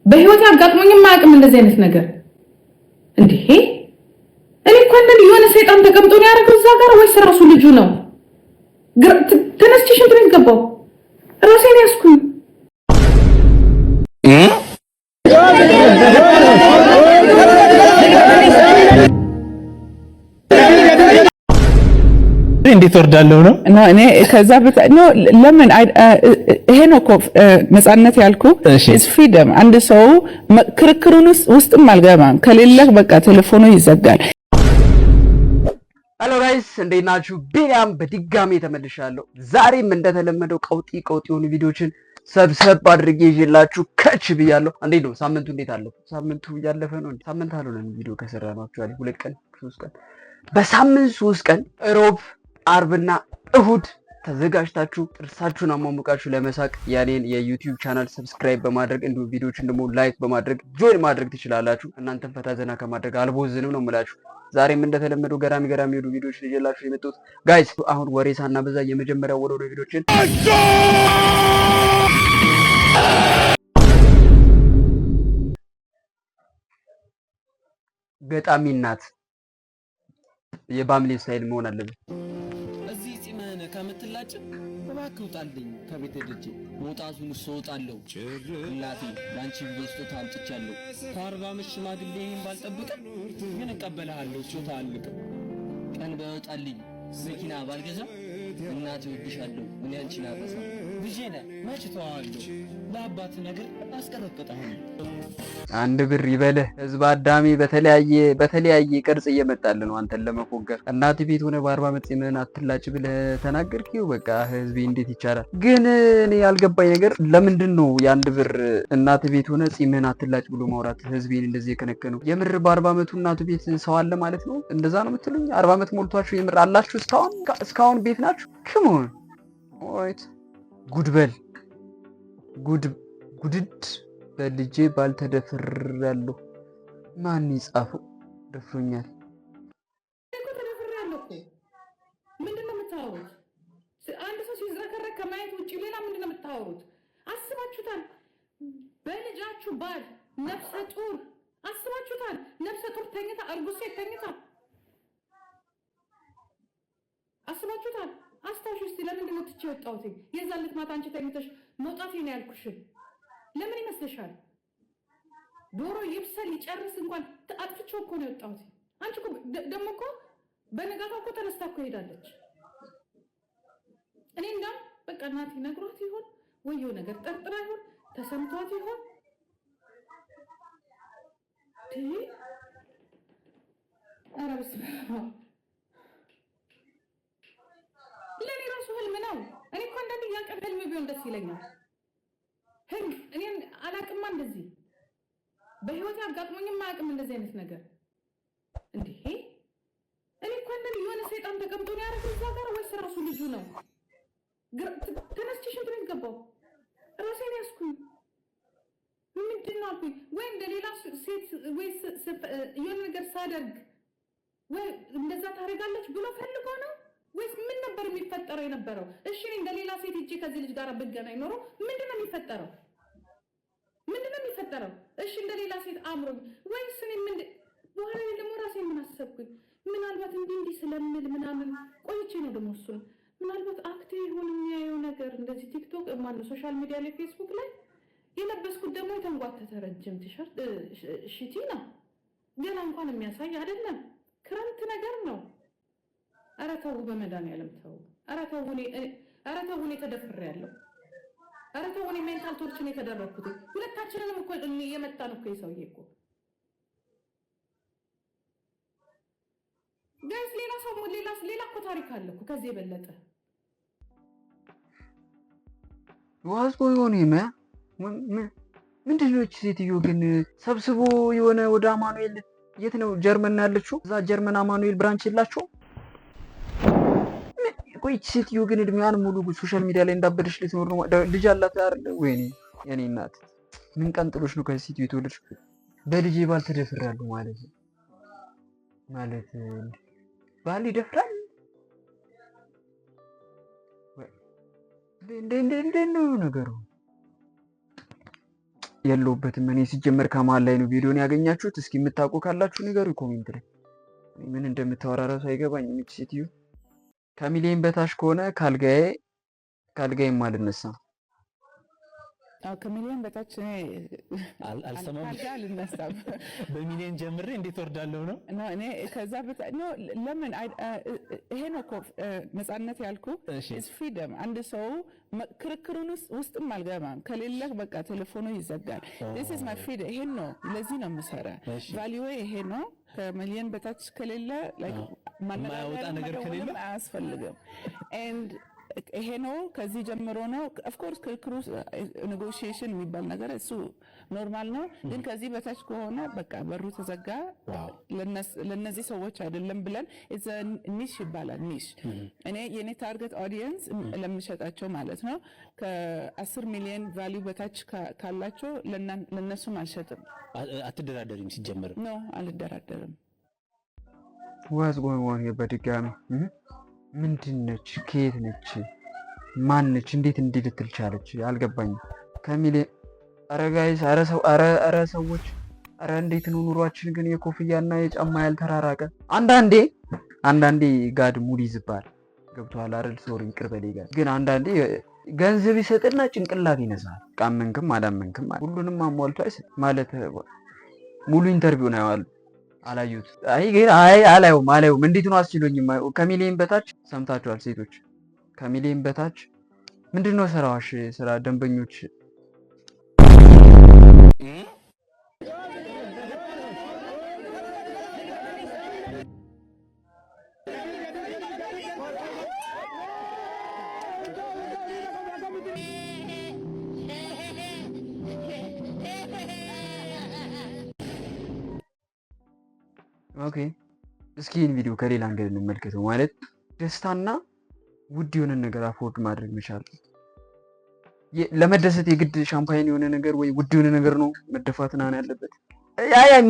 በህይወት ያጋጥሞኝም ማያውቅም እንደዚህ አይነት ነገር እንዴ እኔ እኮ እንደዚህ የሆነ ሰይጣን ተቀምጦ ነው ያደረገው እዛ ጋር ወይስ ራሱ ልጁ ነው ተነስቼ ሽንት ቤት ገባሁ ራሴን ያስኩኝ እንዴት ወርዳለሁ ነው እኔ ከዛ ነው ለምን ይሄ ነው እኮ ነፃነት ያልኩ is freedom አንድ ሰው ክርክሩን ውስጥም አልገባም ከሌለህ በቃ ቴሌፎኑ ይዘጋል። ሄሎ ጋይስ እንዴት ናችሁ? ቢኒያም በድጋሚ ተመልሻለሁ። ዛሬም እንደተለመደው ቀውጢ የሆኑ ቪዲዮችን ሰብሰብ አድርጌ ይዤላችሁ ከች ብያለሁ። እንዴት ነው ሳምንቱ? እንዴት አለው? ሳምንቱ ያለፈ ነው እንዴ? ሳምንት አልሆነም ቪዲዮ ከሰራናችሁ አክቹአሊ 2 ቀን 3 ቀን በሳምንት 3 ቀን ሮብ አርብና እሁድ ተዘጋጅታችሁ ጥርሳችሁን አሟሙቃችሁ ለመሳቅ ያኔን የዩቲዩብ ቻናል ሰብስክራይብ በማድረግ እንዲሁም ቪዲዮችን ደግሞ ላይክ በማድረግ ጆይን ማድረግ ትችላላችሁ። እናንተም ፈታ ዘና ከማድረግ አልቦዝንም ነው የምላችሁ። ዛሬም እንደተለመደው ገራሚ የሆኑ ቪዲዮችን ይዤላችሁ የመጣሁት ጋይስ። አሁን ወሬ ሳናበዛ የመጀመሪያው ወደ ቪዲዮችን ገጣሚ ናት የባምሊ ስታይል መሆን አለበት። እዚህ ጺምህን ከምትላጭ እባክህ ውጣልኝ ከቤት ደጅ መውጣቱን እወጣለሁ። እናቴ ላንቺ ብዬ ስጦታ አምጥቻለሁ። ከ40 ዓመት ሽማግሌ ይሄን ባልጠብቅም ግን እቀበልሃለሁ። ስጦታ አልቅም ቀን በወጣልኝ መኪና ባልገዛ እናቴ ወድሻለሁ እኔ አንቺን አረሳ ልጄ ነህ መች ተዋለሁ ለአባት ነገር አስቀረቅጣለሁ። አንድ ብር ይበልህ ህዝብ አዳሚ በተለያየ ቅርጽ እየመጣልህ ነው አንተን ለመፎገር። እናት ቤት ሆነ በ40 ዓመት ጺምህን አትላጭ ብለህ ተናገርኪው። በቃ ህዝቤ እንዴት ይቻላል? ግን እኔ ያልገባኝ ነገር ለምንድን ነው የአንድ ብር እናት ቤት ሆነ ጺምህን አትላጭ ብሎ ማውራት ህዝቤን እንደዚህ የከነከነው? የምር በ40 ዓመቱ እናቱ ቤት ሰው አለ ማለት ነው? እንደዛ ነው የምትሉኝ? 40 ዓመት ሞልቷችሁ የምር አላችሁ እስካሁን ቤት ናችሁ? ክሞን ወይት ጉድበል ጉድድ በልጄ ባልተደፍራለሁ። ማን ይጻፈው? ደፍሮኛል። ምንድነው የምታወሩት? አንድ ሰው ሲዝረከረክ ከማየት ውጪ ሌላ ምንድነው የምታወሩት? አስባችሁታል? በልጃችሁ ባል ነፍሰ ጡር አስባችሁታል? ነፍሰ ጡር ተኝታ እርጉዝ ሴት ተኝታ አስባችሁታል? አስታውሽ እስቲ ለምንድን ነው ትቼ ወጣሁት? የዛን ዕለት ማታ አንቺ ተኝተሽ መውጣት ነው ያልኩሽ። ለምን ይመስልሻል? ዶሮ ይብሰል ይጨርስ እንኳን አጥፍቼው እኮ ነው የወጣሁት። አንቺ እኮ ደግሞ እኮ በነጋታው እኮ ተነስታ እኮ ሄዳለች። እኔና በቃ እናቴ ነግሯት ይሆን ወየው ነገር ጠርጥራ ይሆን ተሰምቷት ይሆን ኧረ በስመ አብ ለኔ ራሱ ህልም ነው። እኔ እኮ አንዳንዴ ያንቀን ህልም ቢሆን ደስ ይለኛል። ህልም እኔን አላቅማ እንደዚህ በህይወት ያጋጥሞኝም ማያውቅም እንደዚህ አይነት ነገር እንዴ እኔ እኮ አንዳንዴ የሆነ ሰይጣን ተቀምጦ ነው ያደረገው እዛ ጋር ወይስ ራሱ ልጁ ነው? ተነስቼ ሽንት ቤት ገባሁ ራሴን ያስኩኝ። ምንድን ነው አልኩኝ ወይ እንደሌላ ሴት ወይ የሆነ ነገር ሳደርግ ወይ እንደዛ ታደርጋለች ብሎ ፈልጎ ነው ወይስ ምን ነበር የሚፈጠረው የነበረው? እሺ እኔ እንደሌላ ሴት እጄ ከዚህ ልጅ ጋር ብገናኝ ኖሮ ምንድነው የሚፈጠረው? እሺ እንደሌላ ሴት አምሮኝ ወይስ እኔ በኋላ ላይ ደግሞ ራሴን ምን አሰብኩኝ? ምናልባት እንዲህ ስለምል ምናምን ቆይቼ ነው ደግሞ እሱን ምናልባት አክቴ ይሆን የሚያየው ነገር እንደዚህ ቲክቶክ ማነው ሶሻል ሚዲያ ላይ ፌስቡክ ላይ የለበስኩት ደግሞ የተንጓተተ ረጅም ቲሸርት ሽቲ ነው። ገና እንኳን የሚያሳይ አይደለም። ክረምት ነገር ነው። ኧረ ተው በመድኃኒዓለም ተው። ኧረ ተው እኔ ተደፍሬያለሁ። ኧረ ተው እኔ ሜንታል ቶርችን የተደረኩት ሁለታችንንም እኮ የመጣን እኮ የሰውዬ እኮ ጋይስ ሌላ እኮ ታሪክ አለ እኮ ከዚህ የበለጠ ዋዝቆ ይሆን ምንድን ነው እቺ ሴትዮ ግን ሰብስቦ የሆነ ወደ አማኑኤል የት ነው ጀርመን ያለችው? እዛ ጀርመን አማኑኤል ብራንች የላቸው? ቆይ እቺ ሴትዮ ግን እድሜዋን ሙሉ ሶሻል ሚዲያ ላይ እንዳበደሽ ልትኖር ነው? ልጅ አላት አይደል? ወይኔ የኔ እናት ምን ቀንጥሎሽ ነው ከዚህ ሴትዮ የተወለድሽ? በልጄ ባል ተደፍሬያለሁ ማለት ባል ይደፍራል? እንዴ ነው ነገሩ? የለውበትም። እኔ ሲጀመር ከመሀል ላይ ነው ቪዲዮን ያገኛችሁት። እስኪ የምታውቁ ካላችሁ ንገሩ ኮሜንት ላይ። ምን እንደምታወራ ራሱ አይገባኝም እቺ ሴትዮ። ከሚሊዮን በታች ከሆነ ካልጋዬም አልነሳም። ከሚሊዮን በታች አልሰማም አልነሳም። በሚሊዮን ጀምሬ እንዴት ወርዳለሁ ነው እኔ ከዛ በታች ነው። ለምን ይሄ ነው እኮ ነፃነት ያልኩ is freedom። አንድ ሰው ክርክሩን ውስጥም አልገባም። ከሌለ በቃ ቴሌፎኑ ይዘጋል። this is my freedom። ይሄ ነው ለዚህ ነው የምሰራ ቫልዩ ይሄ ነው። ከሚሊዮን በታች ከሌለ ማያወጣ ነገር ከሌለ አያስፈልግም። and ይሄ ነው ከዚህ ጀምሮ ነው። ኦፍ ኮርስ ክርክሩ ኔጎሺዬሽን የሚባል ነገር እሱ ኖርማል ነው። ግን ከዚህ በታች ከሆነ በቃ በሩ ተዘጋ። ለነዚህ ሰዎች አይደለም ብለን ኢዝ ኒሽ ይባላል። ኒሽ እኔ የኔ ታርጌት ኦዲየንስ ለምሸጣቸው ማለት ነው ከ10 ሚሊዮን ቫልዩ በታች ካላቸው ለነሱም አልሸጥም። አትደራደሪም ሲጀመር ነው አልደራደርም። ዋዝ ጎን በድጋሚ ምንድነች? ከየት ነች? ማነች? እንዴት እንዲህ ልትል ቻለች? አልገባኝም። ከሚሊዮን ጋይስ፣ ኧረ ሰዎች፣ ኧረ እንዴት ነው ኑሯችን ግን የኮፍያና የጫማ ያልተራራቀ? አንዳንዴ ጋድ ሙድ ይዝባል። ገብቶሃል አይደል? ሶሪ ይቅር በለኝ ጋር ግን አንዳንዴ ገንዘብ ይሰጥና ጭንቅላት ይነሳል። ቃመንክም አላመንክም ሁሉንም አሟልቶ አይሰጥ ማለት ሙሉ ኢንተርቪው ነው ያለው። አላዩት ግን አላየውም። እንዴት ነው አስችሎኝም። ከሚሊዮን በታች ሰምታችኋል ሴቶች። ከሚሊዮን በታች ምንድነው ስራዋሽ? ስራ ደንበኞች ኦኬ እስኪ ይህን ቪዲዮ ከሌላ አንገል እንመልከተው። ማለት ደስታና ውድ የሆነ ነገር አፎርድ ማድረግ መቻል። ለመደሰት የግድ ሻምፓይን የሆነ ነገር ወይ ውድ የሆነ ነገር ነው መደፋት ናን ያለበት።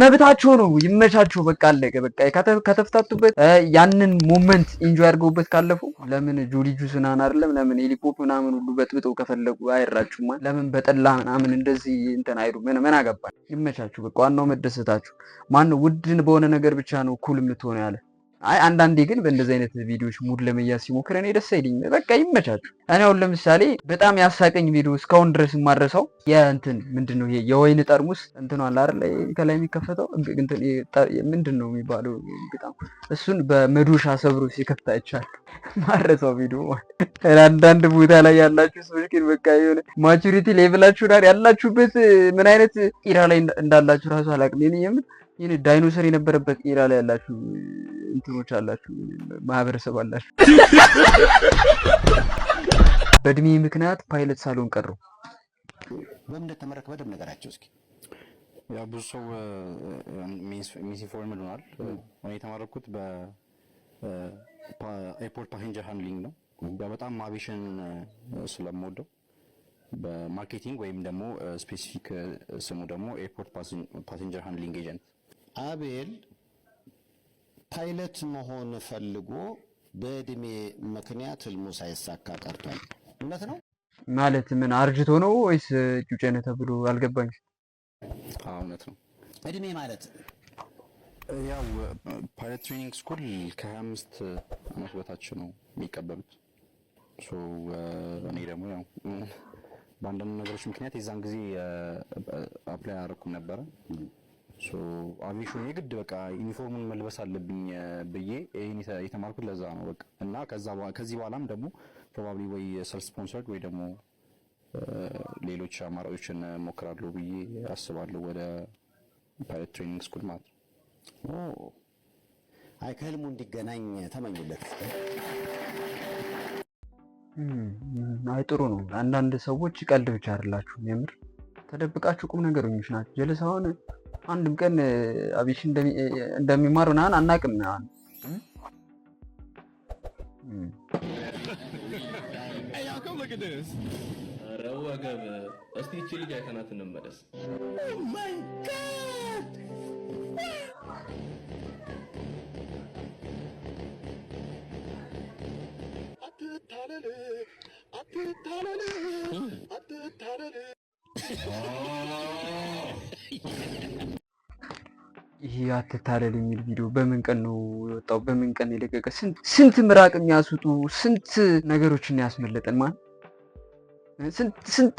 መብታቸው ነው፣ ይመቻቸው። በቃ አለቀ። በቃ ከተፍታቱበት ያንን ሞመንት ኢንጆይ አድርገውበት ካለፉ ለምን ጆሊ ጁስ ናን አይደለም ለምን ሄሊፖፕ ምናምን ሁሉ በጥብጠው ከፈለጉ አይራጩማ። ለምን በጠላ ምናምን እንደዚህ እንትን አይሉ ምን አገባኝ። ይመቻችሁ። በቃ ዋናው መደሰታችሁ። ማን ውድን በሆነ ነገር ብቻ ነው ኩል የምትሆነው ያለ። አንዳንዴ ግን በእንደዚህ አይነት ቪዲዮዎች ሙድ ለመያዝ ሲሞክር እኔ ደስ አይልኝም። በቃ ይመቻችሁ። እኔ አሁን ለምሳሌ በጣም ያሳቀኝ ቪዲዮ እስካሁን ድረስ የማረሳው የእንትን ምንድነው ይሄ የወይን ጠርሙስ እንትን አለ አይደል ከላይ የሚከፈተው እንትን ምንድነው የሚባለው በጣም እሱን በመዶሻ ሰብሮ ሲከፍታ ይቻል ማረሳው ቪዲዮ ማለት። አንዳንድ ቦታ ላይ ያላችሁ ሰዎች ግን በቃ የሆነ ማቹሪቲ ሌቭላችሁ ጋር ያላችሁበት ምን አይነት ኢራ ላይ እንዳላችሁ ራሱ አላውቅም። ይሄን ዳይኖሰር የነበረበት ኢራ ላይ ያላችሁ እንትኖች አላችሁ፣ ማህበረሰብ አላችሁ። በእድሜ ምክንያት ፓይለት ሳሎን ቀረው። በምን እንደተመረከ በደም ነገራቸው እስኪ። ያው ብዙ ሰው ሚስኢንፎርምድ ሆኗል። እኔ የተመረኩት በኤርፖርት ፓሴንጀር ሃንድሊንግ ነው። በጣም አቪዬሽን ስለምወደው በማርኬቲንግ ወይም ደግሞ ስፔሲፊክ ስሙ ደግሞ ኤርፖርት ፓሴንጀር ሃንድሊንግ ኤጀንት። አቤል ፓይለት መሆን ፈልጎ በእድሜ ምክንያት ህልሙ ሳይሳካ ቀርቷል። እውነት ነው ማለት ምን አርጅቶ ነው ወይስ ጩጬ ነው ተብሎ አልገባኝም። እውነት ነው። እድሜ ማለት ያው ፓይለት ትሬኒንግ ስኩል ከ25 ዓመት በታች ነው የሚቀበሉት። እኔ ደግሞ ያው በአንዳንድ ነገሮች ምክንያት የዛን ጊዜ አፕላይ አደረኩም ነበረ። አቪዬሽን የግድ በቃ ዩኒፎርሙን መልበስ አለብኝ ብዬ የተማርኩት ለዛ ነው በቃ። እና ከዚህ በኋላም ደግሞ ፕሮባብሊ ወይ ሰልፍ ስፖንሰርድ ወይ ደግሞ ሌሎች አማራጮችን ሞክራለሁ ብዬ አስባለሁ ወደ ፓይለት ትሬኒንግ ስኩል ማለት ነው። አይ ከህልሙ እንዲገናኝ ተመኙለት። አይ ጥሩ ነው። አንዳንድ ሰዎች ቀልድ ብቻ አይደላችሁም፣ የምር ተደብቃችሁ ቁም ነገረኞች ናቸው። ጀለስ አሁን አንድም ቀን አቪዬሽን እንደሚማር ምናምን አናውቅም። ኧረ ወገብ እስቲ ይህቺ ልጅ አይተናት እንመለስ። ይሄ አትታለል የሚል ቪዲዮ በምን ቀን ነው የወጣው? በምን ቀን የለቀቀ? ስንት ምራቅ የሚያስወጡ ስንት ነገሮችን ያስመለጠን ማን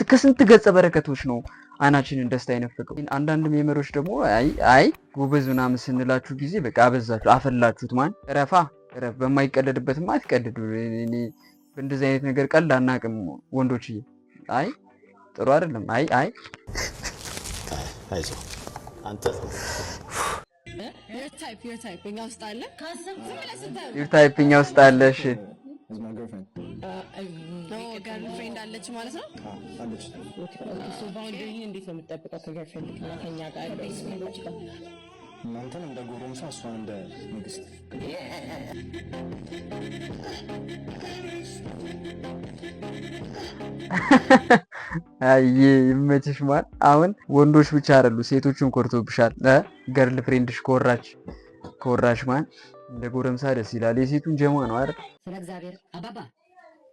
ከስንት ገጸ በረከቶች ነው አይናችንን ደስታ የነፈቀው። አንዳንድ ሜመሮች ደግሞ አይ ጎበዝ ምናምን ስንላችሁ ጊዜ በቃ አበዛችሁ፣ አፈላችሁት። ማን ረፍ በማይቀለድበትማ አትቀልዱ። እኔ በእንደዚህ አይነት ነገር ቀልድ አናውቅም ወንዶችዬ። አይ ጥሩ አይደለም። አይ አይዞህ አንተ ዩር ታይፕ እኛ ውስጥ አለ። ዩር ታይፕ እኛ ውስጥ አለ። እሺ ገርልፍሬንድ አለች ማለት ነው። ባውንደሪ እንዴት ነው የምትጠብቀው ከገርልፍሬንድ እና ከኛ ጋር ቤስፍሬንዶች ጋር? እናንተን እንደ ጎረምሳ እሷን እንደ ንግስት። አይ ይመችሽ ማን። አሁን ወንዶች ብቻ አይደሉ ሴቶችን ኮርቶብሻል። ገርል ፍሬንድሽ ኮራሽ ማን እንደ ጎረምሳ ደስ ይላል። የሴቱን ጀማ ነው አይደል? ስለ እግዚአብሔር አባባ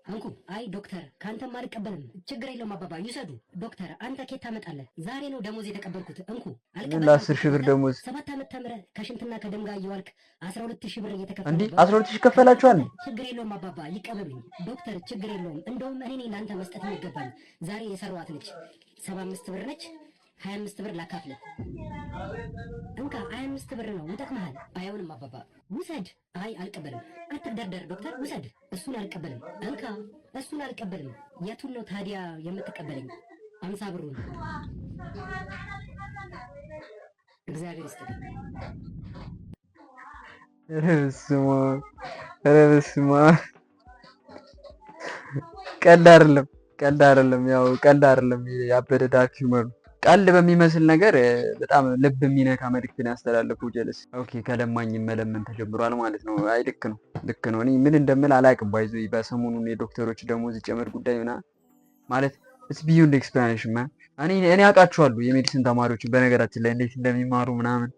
አንኩ አይ ዶክተር ካንተም አልቀበልም። ችግር የለውም አባባ ይውሰዱ። ዶክተር አንተ ኬት ታመጣለህ? ዛሬ ነው ደሞዝ የተቀበልኩት። እንኩ አልቀበልም። ለ10 ሺህ ብር ደሞዝ 7 ዓመት ተምረህ ከሽንትና ከደም ጋር እየዋልክ 12 ሺህ ብር እየተከፈለ እንዴ? 12 ሺህ ከፈላችኋል? ችግር የለውም አባባ ይቀበሉኝ። ዶክተር ችግር የለውም። እንደውም እኔ ለአንተ መስጠት የሚገባኝ ዛሬ የሰራዋት ልጅ 75 ብር ነች። 25 ብር ላካፍለ እንካ 25 ብር ነው ይጠቅምሃል። አይሆንም አባባ ውሰድ። አይ አልቀበልም። አትደርደር ዶክተር ውሰድ። እሱን አልቀበልም። እንካ እሱን አልቀበልም። የቱን ነው ታዲያ የምትቀበለኝ? 50 ብሩን እግዚአብሔር ይስጥልኝ። ረብስማ ቀልድ አይደለም። ያው ቀልድ አይደለም። ያበደ ዳርክ ሂውመር ቀልድ በሚመስል ነገር በጣም ልብ የሚነካ መልዕክትን ያስተላለፈው ጀለስ። ኦኬ ከለማኝ መለመን ተጀምሯል ማለት ነው። አይ ልክ ነው። እኔ ምን እንደምል አላውቅም። ባይዞ በሰሞኑን የዶክተሮች ደሞዝ ጨመር ጉዳይ ማለት it's beyond explanation man። እኔ አውቃቸዋለሁ የሜዲሲን ተማሪዎችን በነገራችን ላይ እንዴት እንደሚማሩ ምናምን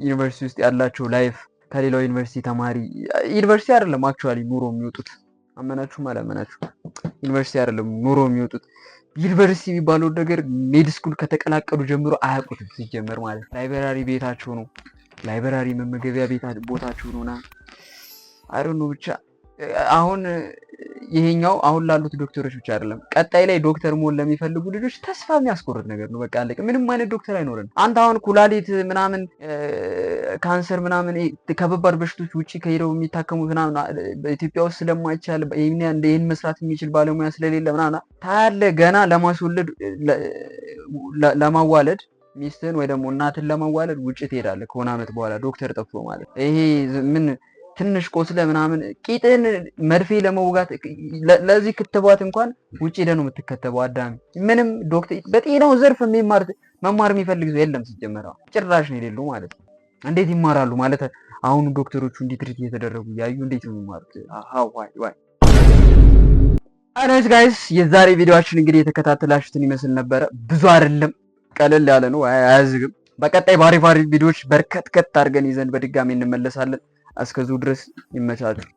ዩኒቨርሲቲ ውስጥ ያላቸው ላይፍ ከሌላው ዩኒቨርሲቲ ተማሪ ዩኒቨርሲቲ አይደለም አክቹአሊ ኑሮ የሚወጡት አመናችሁም አላመናችሁ ዩኒቨርሲቲ አይደለም ኑሮ የሚወጡት ዩኒቨርሲቲ የሚባለው ነገር ሜድ ስኩል ከተቀላቀሉ ጀምሮ አያውቁትም ሲጀመር ማለት ላይብራሪ ቤታቸው ነው። ላይብራሪ መመገቢያ ቦታቸው ነውና አይ ዶንት ኖ ብቻ አሁን ይሄኛው አሁን ላሉት ዶክተሮች ብቻ አይደለም ቀጣይ ላይ ዶክተር መሆን ለሚፈልጉ ልጆች ተስፋ የሚያስቆርጥ ነገር ነው። በቃ አለቀ። ምንም አይነት ዶክተር አይኖርም። አንተ አሁን ኩላሊት ምናምን ካንሰር ምናምን ከበባድ በሽቶች ውጪ ከሄደው የሚታከሙት ምናምን በኢትዮጵያ ውስጥ ስለማይቻል ይሄን መስራት የሚችል ባለሙያ ስለሌለ ምናምን ታያለህ። ገና ለማዋለድ ሚስትህን ወይ ደግሞ እናትን ለማዋለድ ውጪ ትሄዳለህ ከሆነ ዓመት በኋላ ዶክተር ጠፍቶ ማለት ይሄ ምን ትንሽ ቆስለ ምናምን ቂጥን መርፌ ለመውጋት ለዚህ ክትባት እንኳን ውጪ ሄደህ ነው የምትከተበው። አዳሚ ምንም ዶክተር በጤናው ዘርፍ መማር የሚፈልግ ሰው የለም ሲጀመር ጭራሽ ነው የሌለው ማለት ነው። እንዴት ይማራሉ ማለት አሁን ዶክተሮቹ እንዴት ትሪት እየተደረጉ ያዩ እንዴት ነው የሚማሩት? ዋይ አይነስ ጋይስ የዛሬ ቪዲዮአችን እንግዲህ የተከታተላችሁትን ይመስል ነበረ። ብዙ አይደለም ቀለል ያለ ነው አያዝግም። በቀጣይ ባሪ ቪዲዮዎች በርከት አድርገን ይዘን በድጋሚ እንመለሳለን። እስከዚሁ ድረስ ይመቻችሁ።